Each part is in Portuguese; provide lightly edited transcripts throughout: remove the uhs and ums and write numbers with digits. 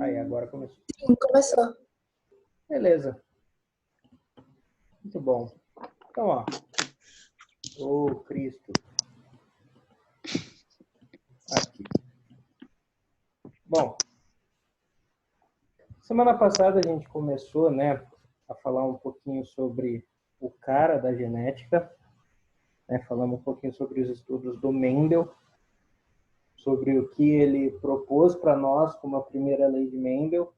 Aí, agora começou. Sim, começou. Beleza. Muito bom. Então, ó. Ô, Cristo. Aqui. Bom. Semana passada a gente começou, né, a falar um pouquinho sobre o cara da genética, né, falamos um pouquinho sobre os estudos do Mendel, sobre o que ele propôs para nós como a primeira lei de Mendel,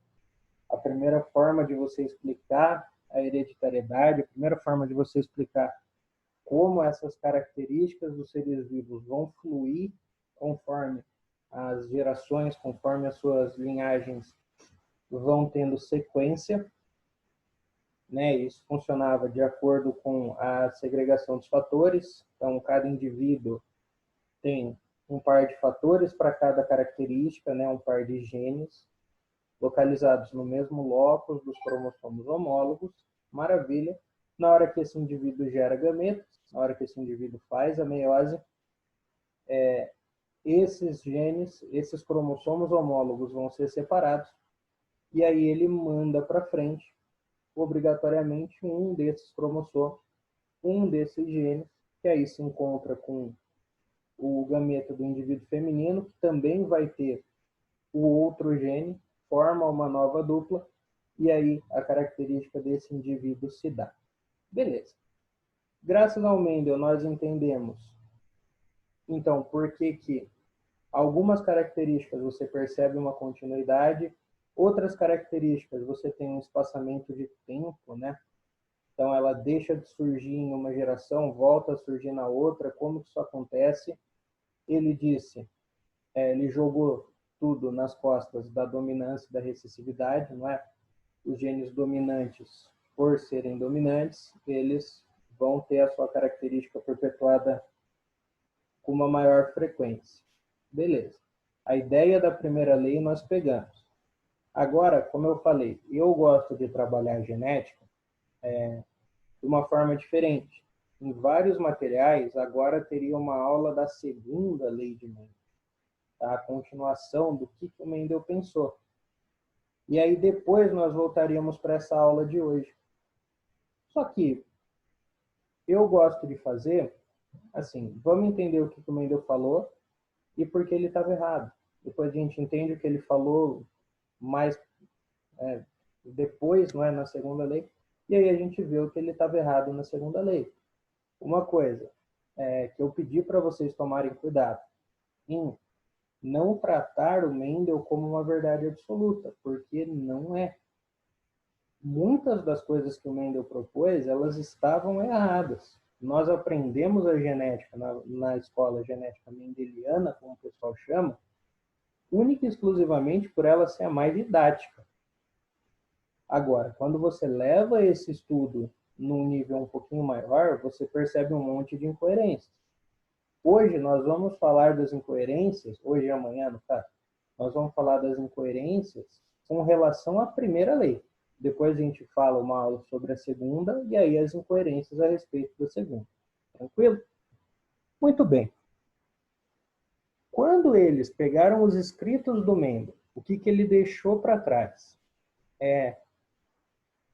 a primeira forma de você explicar a hereditariedade, a primeira forma de você explicar como essas características dos seres vivos vão fluir conforme as gerações, conforme as suas linhagens vão tendo sequência, né? Isso funcionava de acordo com a segregação dos fatores. Então, cada indivíduo tem um par de fatores para cada característica, né? Um par de genes localizados no mesmo locus dos cromossomos homólogos. Maravilha. Na hora que esse indivíduo gera gametas, na hora que esse indivíduo faz a meiose, esses genes, esses cromossomos homólogos vão ser separados e aí ele manda para frente, obrigatoriamente, um desses cromossomos, um desses genes, que aí se encontra com o gameta do indivíduo feminino, que também vai ter o outro gene, forma uma nova dupla, e aí a característica desse indivíduo se dá. Beleza. Graças ao Mendel, nós entendemos, então, por que algumas características você percebe uma continuidade, outras características você tem um espaçamento de tempo, né? Então, ela deixa de surgir em uma geração, volta a surgir na outra. Como que isso acontece? Ele disse, ele jogou tudo nas costas da dominância e da recessividade, não é? Os genes dominantes, por serem dominantes, eles vão ter a sua característica perpetuada com uma maior frequência. Beleza. A ideia da primeira lei nós pegamos. Agora, como eu falei, eu gosto de trabalhar genética de uma forma diferente. Em vários materiais, agora teria uma aula da segunda lei de Mendel, tá? A continuação do que o Mendel pensou. E aí depois nós voltaríamos para essa aula de hoje. Só que eu gosto de fazer, assim, vamos entender o que o Mendel falou e por que ele estava errado. Depois a gente entende o que ele falou mais depois, não é, na segunda lei, e aí a gente vê o que ele estava errado na segunda lei. Uma coisa que eu pedi para vocês tomarem cuidado em não tratar o Mendel como uma verdade absoluta, porque não é. Muitas das coisas que o Mendel propôs, elas estavam erradas. Nós aprendemos a genética na escola genética mendeliana, como o pessoal chama, única e exclusivamente por ela ser a mais didática. Agora, quando você leva esse estudo num nível um pouquinho maior, você percebe um monte de incoerências. Hoje nós vamos falar das incoerências, hoje e amanhã, no caso, nós vamos falar das incoerências com relação à primeira lei. Depois a gente fala uma aula sobre a segunda e aí as incoerências a respeito da segunda. Tranquilo? Muito bem. Quando eles pegaram os escritos do Mendel, o que ele deixou para trás?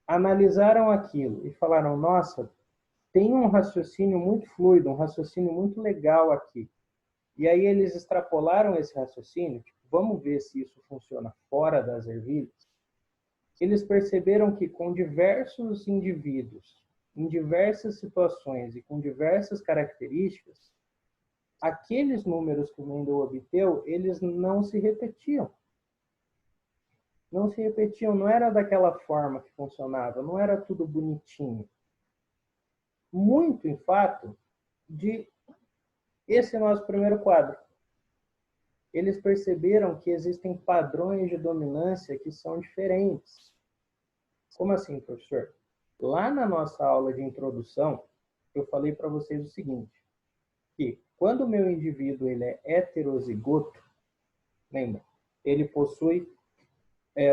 Analisaram aquilo e falaram, nossa, tem um raciocínio muito fluido, um raciocínio muito legal aqui. E aí eles extrapolaram esse raciocínio, tipo, vamos ver se isso funciona fora das ervilhas. Eles perceberam que com diversos indivíduos, em diversas situações e com diversas características, aqueles números que o Mendel obteve, eles não se repetiam. Não se repetiam, não era daquela forma que funcionava, não era tudo bonitinho. Muito, em fato, de esse nosso primeiro quadro. Eles perceberam que existem padrões de dominância que são diferentes. Como assim, professor? Lá na nossa aula de introdução, eu falei para vocês o seguinte, que quando o meu indivíduo ele é heterozigoto, lembra? Ele possui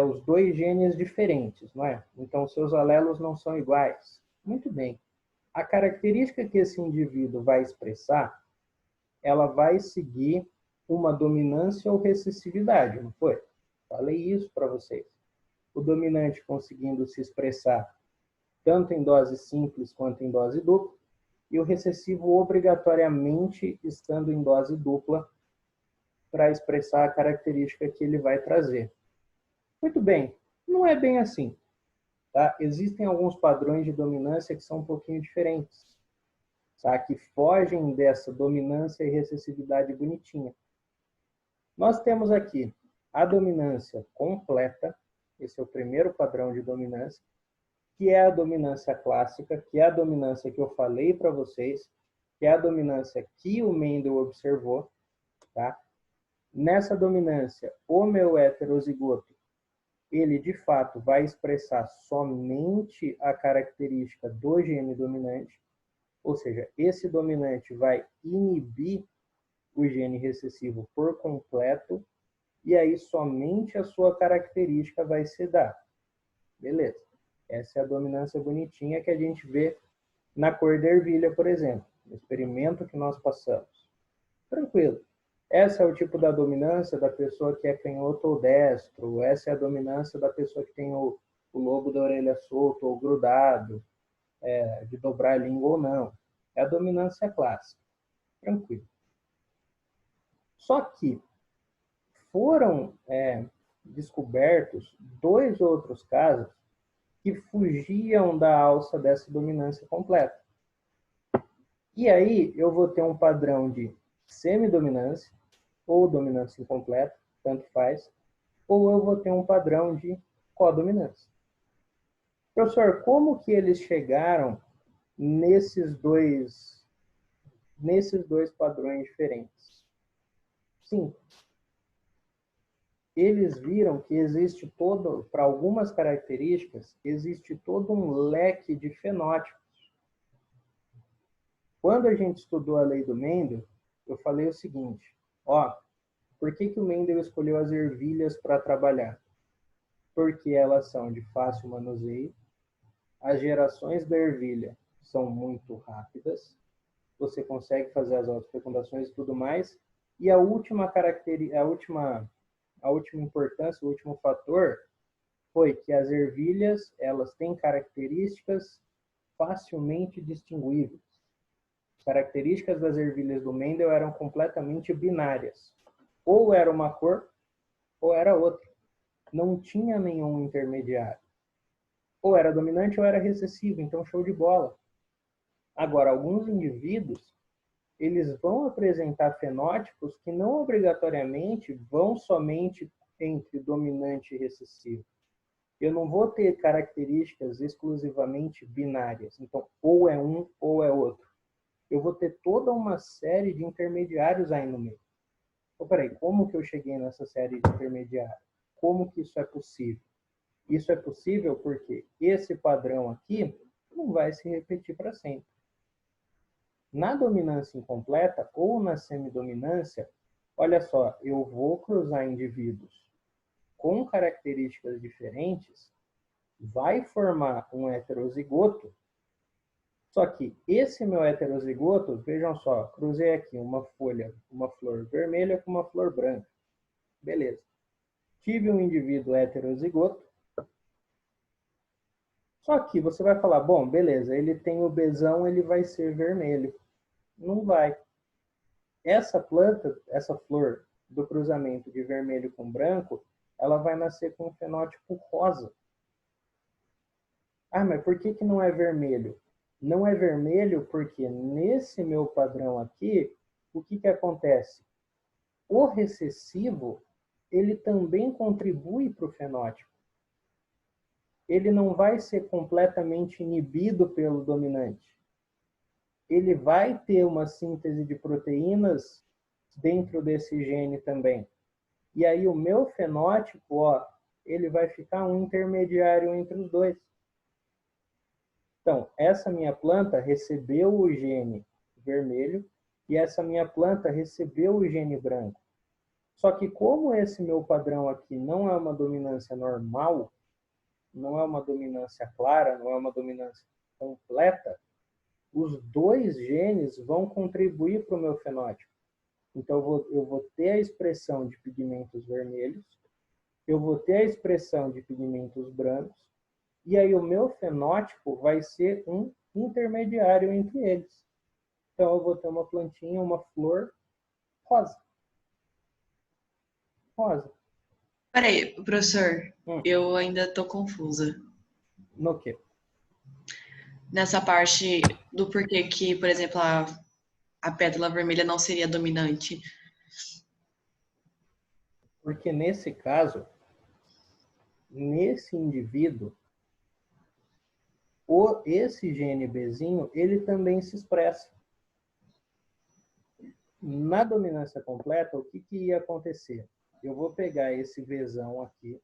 os dois genes diferentes, não é? Então, seus alelos não são iguais. Muito bem. A característica que esse indivíduo vai expressar, ela vai seguir uma dominância ou recessividade, não foi? falei isso para vocês. O dominante conseguindo se expressar tanto em dose simples quanto em dose dupla, e o recessivo obrigatoriamente estando em dose dupla para expressar a característica que ele vai trazer. Muito bem, não é bem assim. Tá? Existem alguns padrões de dominância que são um pouquinho diferentes, tá? Que fogem dessa dominância e recessividade bonitinha. Nós temos aqui a dominância completa, esse é o primeiro padrão de dominância, que é a dominância clássica, que é a dominância que eu falei para vocês, que é a dominância que o Mendel observou. Tá? Nessa dominância, o meu heterozigoto, ele de fato vai expressar somente a característica do gene dominante, ou seja, esse dominante vai inibir o gene recessivo por completo, e aí somente a sua característica vai se dar. Beleza. Essa é a dominância bonitinha que a gente vê na cor da ervilha, por exemplo, no experimento que nós passamos. Tranquilo. Essa é o tipo da dominância da pessoa que é canhoto ou destro. Essa é a dominância da pessoa que tem o lobo da orelha solto ou grudado, de dobrar a língua ou não. É a dominância clássica. Tranquilo. Só que foram descobertos 2 outros casos que fugiam da alça dessa dominância completa. E aí eu vou ter um padrão de semidominância ou dominância incompleta, tanto faz, ou eu vou ter um padrão de codominância. Professor, como que eles chegaram nesses dois padrões diferentes? Sim. Eles viram que existe todo, para algumas características, existe todo um leque de fenótipos. Quando a gente estudou a lei do Mendel, eu falei o seguinte, por que o Mendel escolheu as ervilhas para trabalhar? Porque elas são de fácil manuseio, as gerações da ervilha são muito rápidas, você consegue fazer as autofecundações e tudo mais, e a última importância, o último fator, foi que as ervilhas, elas têm características facilmente distinguíveis. As características das ervilhas do Mendel eram completamente binárias. Ou era uma cor, ou era outra. Não tinha nenhum intermediário. Ou era dominante ou era recessivo, então show de bola. Agora, alguns indivíduos, eles vão apresentar fenótipos que não obrigatoriamente vão somente entre dominante e recessivo. Eu não vou ter características exclusivamente binárias. Então, ou é um ou é outro. Eu vou ter toda uma série de intermediários aí no meio. Então, peraí, como que eu cheguei nessa série de intermediários? Como que isso é possível? Isso é possível porque esse padrão aqui não vai se repetir para sempre. Na dominância incompleta ou na semidominância, olha só, eu vou cruzar indivíduos com características diferentes, vai formar um heterozigoto, só que esse meu heterozigoto, vejam só, cruzei aqui uma flor vermelha com uma flor branca. Beleza. Tive um indivíduo heterozigoto, só que você vai falar, bom, beleza, ele tem o Bzão, ele vai ser vermelho. Não vai. Essa planta, essa flor do cruzamento de vermelho com branco, ela vai nascer com um fenótipo rosa. Ah, mas por que não é vermelho? Não é vermelho porque nesse meu padrão aqui, o que acontece? O recessivo, ele também contribui para o fenótipo. Ele não vai ser completamente inibido pelo dominante. Ele vai ter uma síntese de proteínas dentro desse gene também. E aí o meu fenótipo, ele vai ficar um intermediário entre os dois. Então, essa minha planta recebeu o gene vermelho e essa minha planta recebeu o gene branco. Só que como esse meu padrão aqui não é uma dominância normal, não é uma dominância clara, não é uma dominância completa, os 2 genes vão contribuir para o meu fenótipo. Então, eu vou ter a expressão de pigmentos vermelhos, eu vou ter a expressão de pigmentos brancos, e aí o meu fenótipo vai ser um intermediário entre eles. Então, eu vou ter uma plantinha, uma flor rosa. Rosa. Peraí, professor, eu ainda tô confusa. No quê? Nessa parte do porquê que, por exemplo, a pétala vermelha não seria dominante. Porque nesse caso, nesse indivíduo, esse GNBzinho, ele também se expressa. Na dominância completa, o que ia acontecer? Eu vou pegar esse Vzão aqui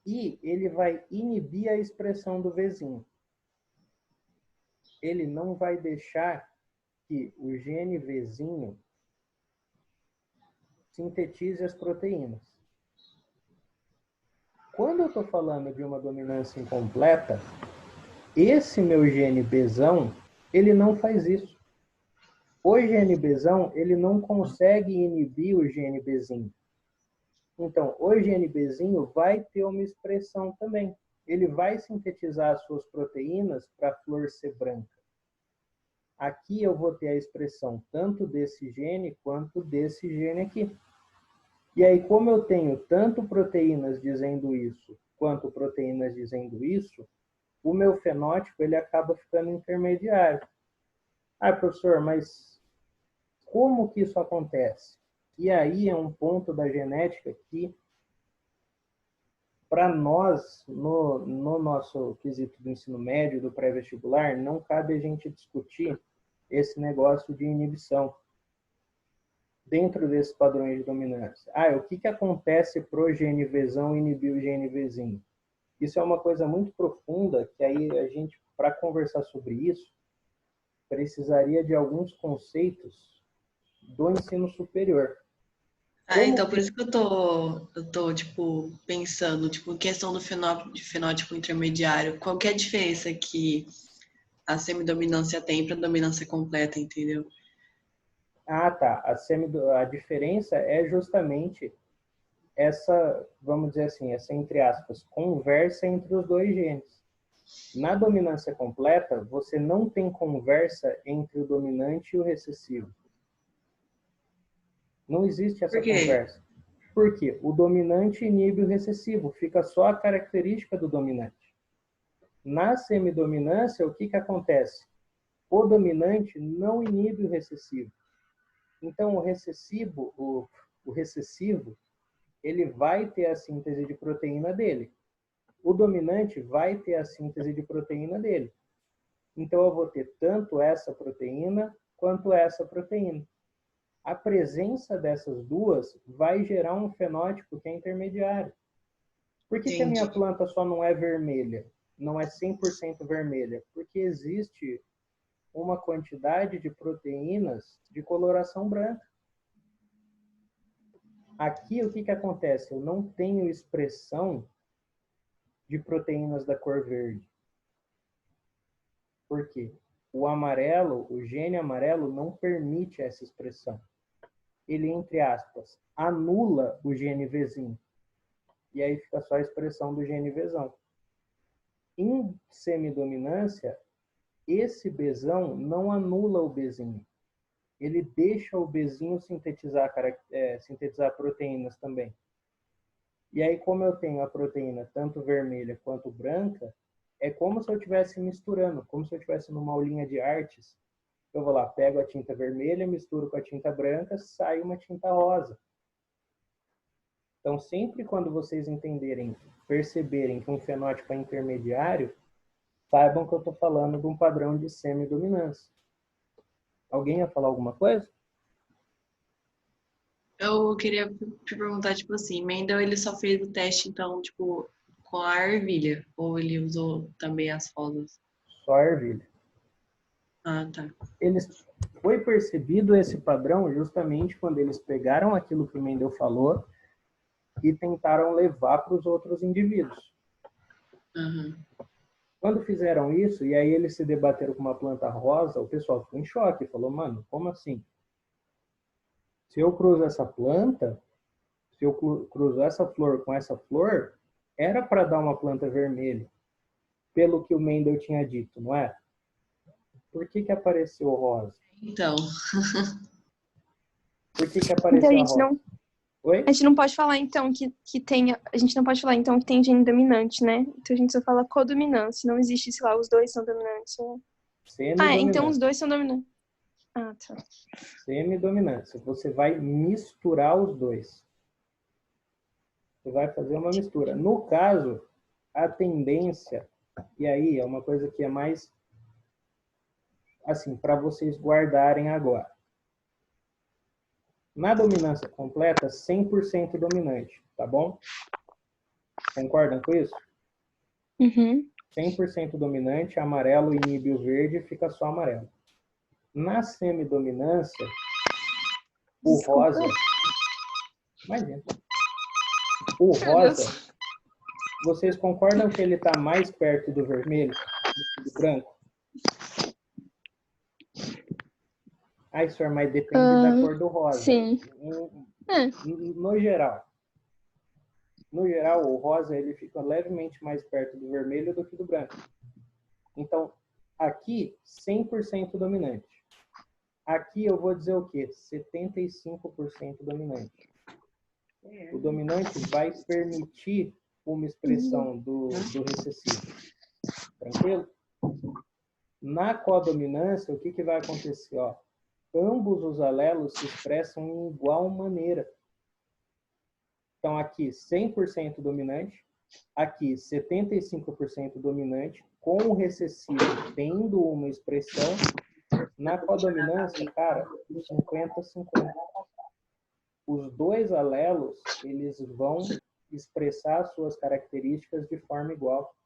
e ele vai inibir a expressão do Vzinho. Ele não vai deixar que o GNVzinho sintetize as proteínas. Quando eu estou falando de uma dominância incompleta, esse meu GNBzão, ele não faz isso. O GNBzão, ele não consegue inibir o GNBzinho. Então, o GNBzinho vai ter uma expressão também. Ele vai sintetizar as suas proteínas para a flor ser branca. Aqui eu vou ter a expressão tanto desse gene quanto desse gene aqui. E aí, como eu tenho tanto proteínas dizendo isso, quanto proteínas dizendo isso, o meu fenótipo ele acaba ficando intermediário. Ah, professor, mas como que isso acontece? E aí é um ponto da genética que, para nós, no nosso quesito do ensino médio, do pré-vestibular, não cabe a gente discutir esse negócio de inibição dentro desses padrões de dominância. O que acontece para o GNVzão inibir o GNVzinho? Isso é uma coisa muito profunda, que aí a gente, para conversar sobre isso, precisaria de alguns conceitos do ensino superior. Então por isso que eu tô tipo, pensando, tipo, questão do fenótipo intermediário. Qual que é a diferença que a semidominância tem para a dominância completa, entendeu? Tá. A diferença é justamente essa, vamos dizer assim, essa, entre aspas, conversa entre os dois genes. Na dominância completa, você não tem conversa entre o dominante e o recessivo. Não existe essa conversa. Por quê? O dominante inibe o recessivo, fica só a característica do dominante. Na semidominância, o que acontece? O dominante não inibe o recessivo. Então, o recessivo, ele vai ter a síntese de proteína dele. O dominante vai ter a síntese de proteína dele. Então, eu vou ter tanto essa proteína quanto essa proteína. A presença dessas duas vai gerar um fenótipo que é intermediário. Por que a minha planta só não é vermelha? Não é 100% vermelha? Porque existe uma quantidade de proteínas de coloração branca. Aqui, o que acontece? Eu não tenho expressão de proteínas da cor verde. Por quê? O amarelo, o gene amarelo, não permite essa expressão. Ele, entre aspas, anula o GNVzinho. E aí fica só a expressão do GNVzão. Em semidominância, esse Bzão não anula o Bzinho. Ele deixa o Bzinho sintetizar proteínas também. E aí, como eu tenho a proteína tanto vermelha quanto branca, é como se eu estivesse misturando, como se eu estivesse numa aulinha de artes. Eu vou lá, pego a tinta vermelha, misturo com a tinta branca, sai uma tinta rosa. Então, sempre quando vocês entenderem, perceberem que um fenótipo é intermediário, saibam que eu estou falando de um padrão de semidominância. Alguém ia falar alguma coisa? Eu queria te perguntar, tipo assim, Mendel, ele só fez o teste, então, tipo, com a ervilha? Ou ele usou também as rosas? Só a ervilha. Tá. Foi percebido esse padrão justamente quando eles pegaram aquilo que o Mendel falou e tentaram levar para os outros indivíduos. Uhum. Quando fizeram isso, e aí eles se debateram com uma planta rosa, o pessoal ficou em choque, falou, mano, como assim? Se eu cruzo essa planta, Se eu cruzo essa flor com essa flor, era para dar uma planta vermelha, pelo que o Mendel tinha dito, não é? Por que que apareceu rosa? Então. Por que que apareceu Então, a rosa? não, Oi? a gente não pode falar, então, que tem... A gente não pode falar, então, que tem gene dominante, né? Então, a gente só fala codominância. Não existe, sei lá, os dois são dominantes. Né? Então os dois são dominantes. Tá. Semidominância. Você vai misturar os dois. Você vai fazer uma mistura. No caso, a tendência, e aí é uma coisa que é mais, assim, para vocês guardarem agora. Na dominância completa, 100% dominante, tá bom? Concordam com isso? Uhum. 100% dominante, amarelo inibe o verde, fica só amarelo. Na semidominância, o rosa... Imagina. O rosa, vocês concordam que ele está mais perto do vermelho do que do branco? Senhor, mas depende da cor do rosa. Sim. No geral, o rosa ele fica levemente mais perto do vermelho do que do branco. Então, aqui, 100% dominante. Aqui eu vou dizer o quê? 75% dominante. O dominante vai permitir uma expressão do recessivo. Tranquilo? Na codominância, o que vai acontecer? Ó, ambos os alelos se expressam em igual maneira. Então, aqui 100% dominante, aqui 75% dominante, com o recessivo tendo uma expressão. Na codominância, cara, 50-50. Os dois alelos, eles vão expressar suas características de forma igual.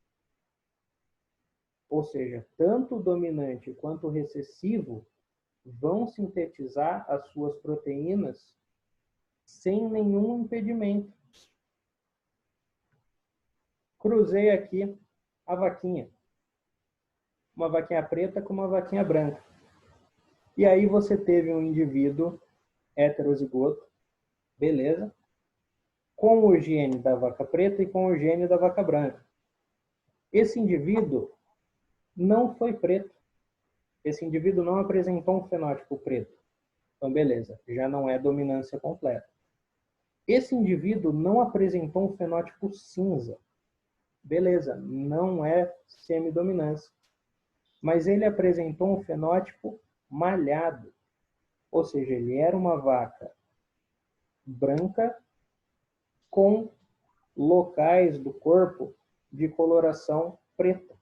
Ou seja, tanto o dominante quanto o recessivo vão sintetizar as suas proteínas sem nenhum impedimento. Cruzei aqui a vaquinha. Uma vaquinha preta com uma vaquinha branca. E aí você teve um indivíduo heterozigoto, beleza? Com o gene da vaca preta e com o gene da vaca branca. Esse indivíduo não foi preto. Esse indivíduo não apresentou um fenótipo preto. Então, beleza, já não é dominância completa. Esse indivíduo não apresentou um fenótipo cinza. Beleza, não é semidominância. Mas ele apresentou um fenótipo malhado. Ou seja, ele era uma vaca branca com locais do corpo de coloração preta.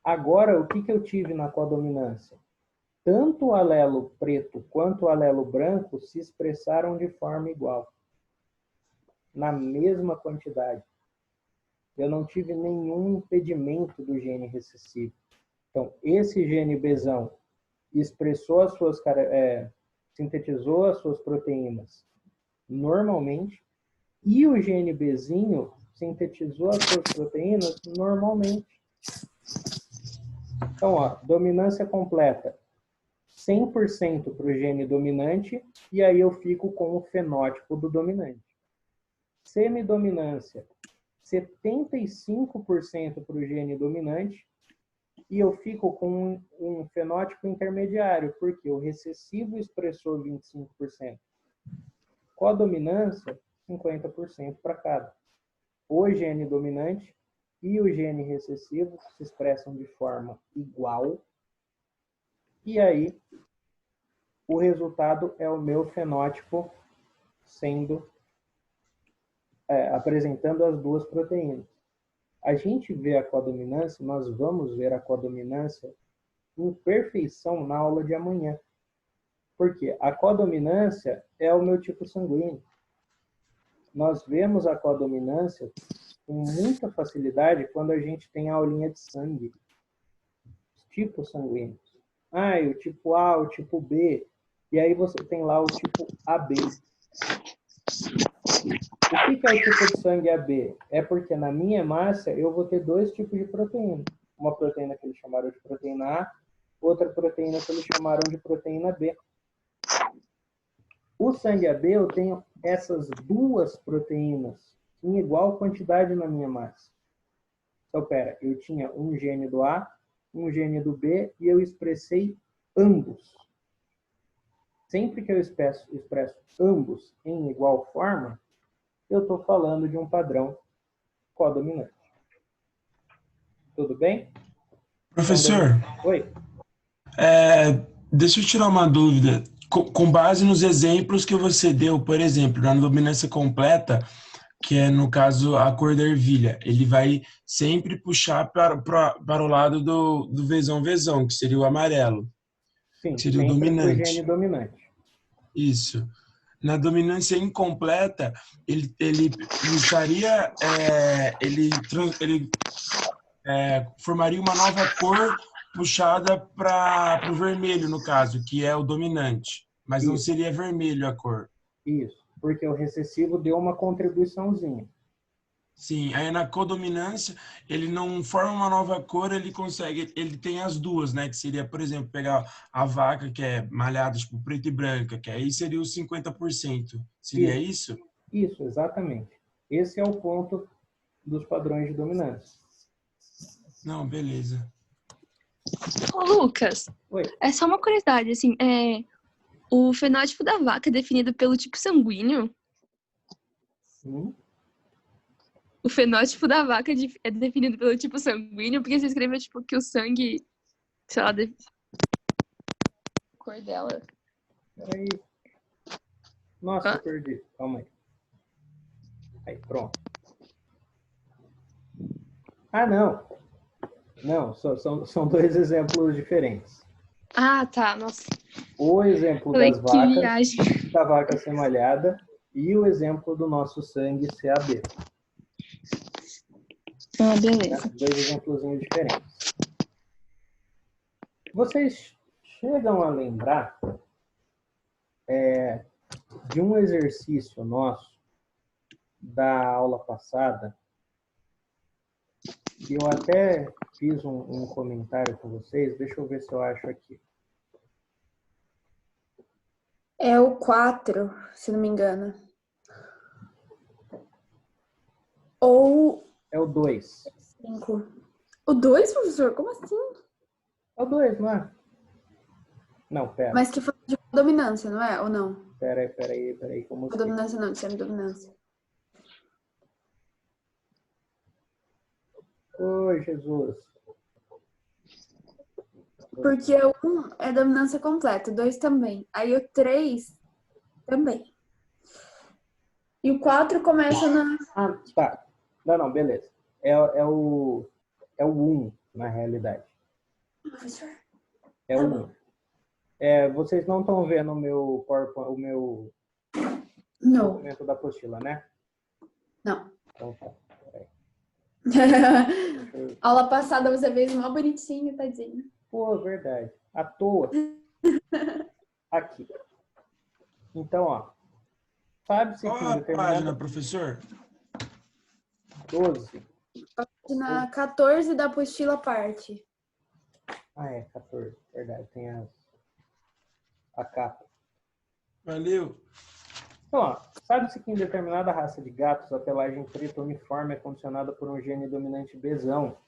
Agora, o que eu tive na codominância? Tanto o alelo preto quanto o alelo branco se expressaram de forma igual, na mesma quantidade. Eu não tive nenhum impedimento do gene recessivo. Então, esse gene Bzão expressou as suas, sintetizou as suas proteínas normalmente, e o gene Bzinho sintetizou as suas proteínas normalmente. Então, ó, dominância completa, 100% para o gene dominante, e aí eu fico com o fenótipo do dominante. Semidominância, 75% para o gene dominante, e eu fico com um fenótipo intermediário, porque o recessivo expressou 25%. Codominância, 50% para cada. O gene dominante e o gene recessivo se expressam de forma igual. E aí, o resultado é o meu fenótipo sendo apresentando as duas proteínas. A gente vê a codominância, nós vamos ver a codominância em perfeição na aula de amanhã. Porque a codominância é o meu tipo sanguíneo. Nós vemos a codominância com muita facilidade quando a gente tem a aulinha de sangue. Os tipos sanguíneos. O tipo A, o tipo B. E aí você tem lá o tipo AB. O que é o tipo de sangue AB? É porque na minha hemácia eu vou ter dois tipos de proteína. Uma proteína que eles chamaram de proteína A, outra proteína que eles chamaram de proteína B. O sangue AB, eu tenho essas duas proteínas em igual quantidade na minha massa. Então, pera, eu tinha um gene do A, um gene do B, e eu expressei ambos. Sempre que eu expresso ambos em igual forma, eu estou falando de um padrão codominante. Tudo bem? Professor, Oi? deixa eu tirar uma dúvida. Com base nos exemplos que você deu, por exemplo, na dominância completa, que é, no caso, a cor da ervilha, ele vai sempre puxar para o lado do vezão, que seria o amarelo, Sim, que seria o sempre para o gene dominante. dominante. Isso. Na dominância incompleta, ele estaria, ele formaria uma nova cor puxada para o vermelho, no caso, que é o dominante. Mas não Isso. seria vermelho a cor. Isso, porque o recessivo deu uma contribuiçãozinha. Sim, aí na codominância, ele não forma uma nova cor, ele tem as duas, né? Que seria, por exemplo, pegar a vaca, que é malhada, tipo, preta e branca, que aí seria os 50%. Seria isso? Isso, exatamente. Esse é o ponto dos padrões de dominância. Não, beleza. Ô, Lucas, Oi. é só uma curiosidade, assim, o fenótipo da vaca é definido pelo tipo sanguíneo? Sim. O fenótipo da vaca é definido pelo tipo sanguíneo, porque você escreveu, tipo, que o sangue, sei lá, a cor dela. Peraí. Nossa, eu perdi. Calma aí. Aí, pronto. Ah, não. Não, são dois exemplos diferentes. Ah, tá, nossa. O exemplo Falei, das que vacas, viagem. da vaca ser malhada, e o exemplo do nosso sangue CAB. Ah, beleza. Dois exemplozinhos diferentes. Vocês chegam a lembrar de um exercício nosso da aula passada, que eu até fiz um comentário com vocês, deixa eu ver se eu acho aqui. É o 4, se não me engano. Ou É o 2. 5. O 2, professor? Como assim? É o 2, não é? Não, pera. Mas que fala de dominância, não é? Ou não? Peraí, como assim? Dominância não, de semidominância. Oi, Jesus. Porque o 1 é dominância completa, o 2 também. Aí o 3 também. E o 4 começa na... Ah, tá. Não, beleza. É o 1, na realidade. Professor? É o 1. Vocês não estão vendo o meu Não. documento da apostila, né? Não. Então tá. Peraí. Aula passada você fez mó bonitinho, tadinho. Pô, verdade. À toa. Aqui. Então, ó. Sabe-se Qual que em a determinada... página, professor? 12. Página 14 da apostila parte. Ah, 14. Verdade. Tem a capa. Valeu. Então, ó, sabe-se que em determinada raça de gatos, a pelagem preta uniforme é condicionada por um gene dominante Bzão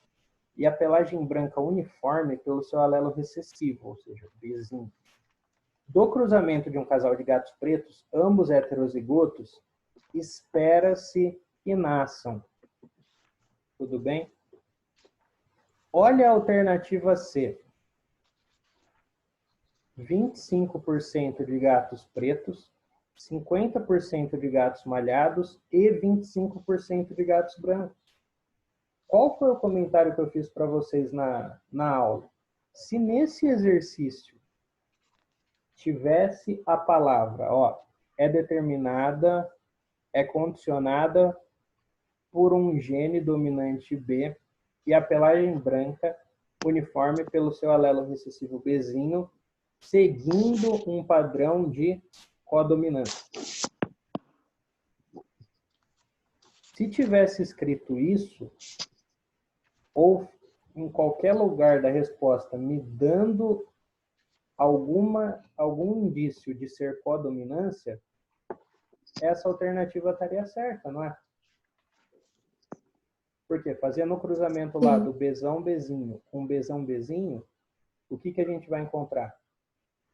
e a pelagem branca uniforme pelo seu alelo recessivo, ou seja, Bzinho. Do cruzamento de um casal de gatos pretos, ambos heterozigotos, espera-se que nasçam. Tudo bem? Olha a alternativa C. 25% de gatos pretos, 50% de gatos malhados e 25% de gatos brancos. Qual foi o comentário que eu fiz para vocês na aula? Se nesse exercício tivesse a palavra, ó, é determinada, é condicionada por um gene dominante B e a pelagem branca uniforme pelo seu alelo recessivo Bzinho, seguindo um padrão de codominância. Se tivesse escrito isso, ou em qualquer lugar da resposta me dando algum indício de ser codominância, essa alternativa estaria certa, não é? Porque fazendo o cruzamento lá do Bzão Bzinho com Bzão Bzinho, o que a gente vai encontrar?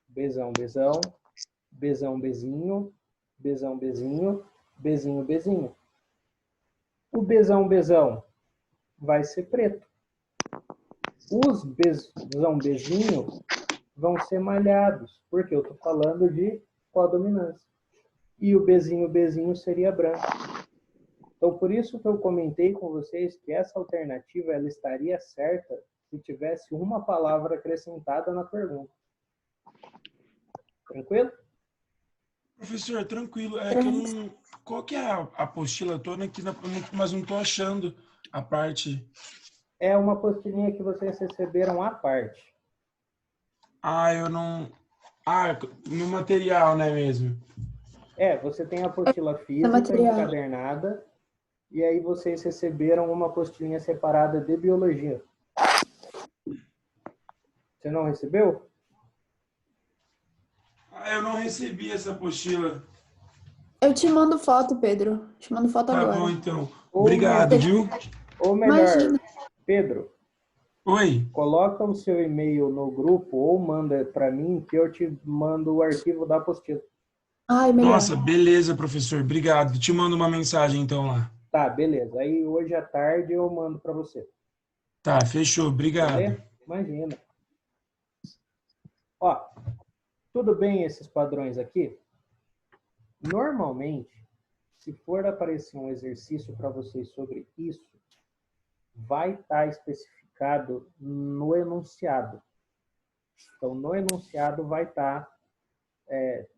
Bzão Bzão, Bzão Bzinho, Bzão Bzinho, Bzinho Bzinho. O Bzão Bzão vai ser preto. Os Bzão Bzinho vão ser malhados, porque eu estou falando de codominância. E o Bzinho Bzinho seria branco. Então, por isso que eu comentei com vocês que essa alternativa ela estaria certa se tivesse uma palavra acrescentada na pergunta. Tranquilo? Professor, tranquilo. É que eu não... Qual que é a apostila toda aqui, mas não estou achando a parte... É uma apostilinha que vocês receberam à parte. Eu não... no material, né mesmo? Você tem a apostila física encadernada e aí vocês receberam uma apostilinha separada de biologia. Você não recebeu? Eu não recebi essa apostila. Eu te mando foto, Pedro. Te mando foto agora. Tá bom, então. Obrigado, viu? Ou melhor, Imagina. Pedro. Oi. Coloca o seu e-mail no grupo ou manda para mim que eu te mando o arquivo da apostila. Melhor. Nossa, beleza, professor. Obrigado. Te mando uma mensagem, então, lá. Tá, beleza. Aí hoje à tarde eu mando para você. Tá, fechou. Obrigado. Beleza? Imagina. Ó, tudo bem esses padrões aqui? Normalmente, se for aparecer um exercício para vocês sobre isso, vai estar especificado no enunciado. Então, no enunciado vai estar,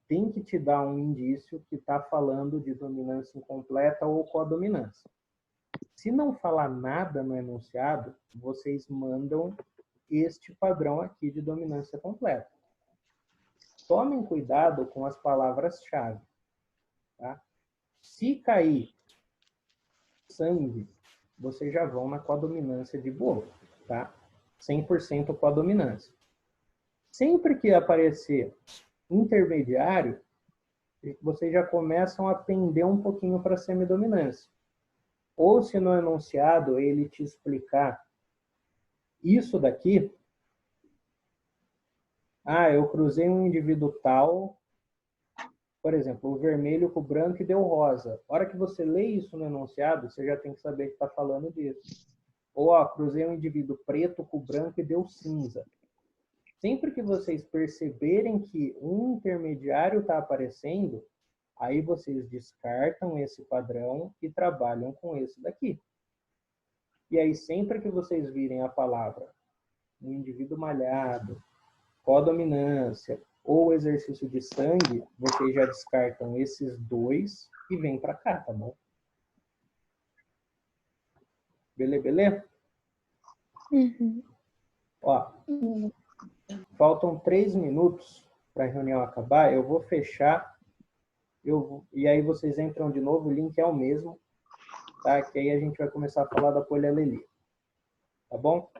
tem que te dar um indício que está falando de dominância incompleta ou codominância. Se não falar nada no enunciado, vocês mandam este padrão aqui de dominância completa. Tomem cuidado com as palavras-chave. Tá? Se cair sangue, vocês já vão na codominância de boa. Tá? 100% codominância. Sempre que aparecer intermediário, vocês já começam a pender um pouquinho para semidominância. Ou se no enunciado ele te explicar isso daqui, eu cruzei um indivíduo tal, por exemplo, o vermelho com o branco e deu rosa. A hora que você lê isso no enunciado, você já tem que saber que está falando disso. Ou, cruzei um indivíduo preto com o branco e deu cinza. Sempre que vocês perceberem que um intermediário está aparecendo, aí vocês descartam esse padrão e trabalham com esse daqui. E aí, sempre que vocês virem a palavra um indivíduo malhado, codominância ou exercício de sangue, vocês já descartam esses dois e vêm para cá, tá bom? Beleza? Uhum. Ó, faltam 3 minutos para a reunião acabar. Eu vou fechar. E aí vocês entram de novo. O link é o mesmo. Tá? Que aí a gente vai começar a falar da polialelia. Tá bom?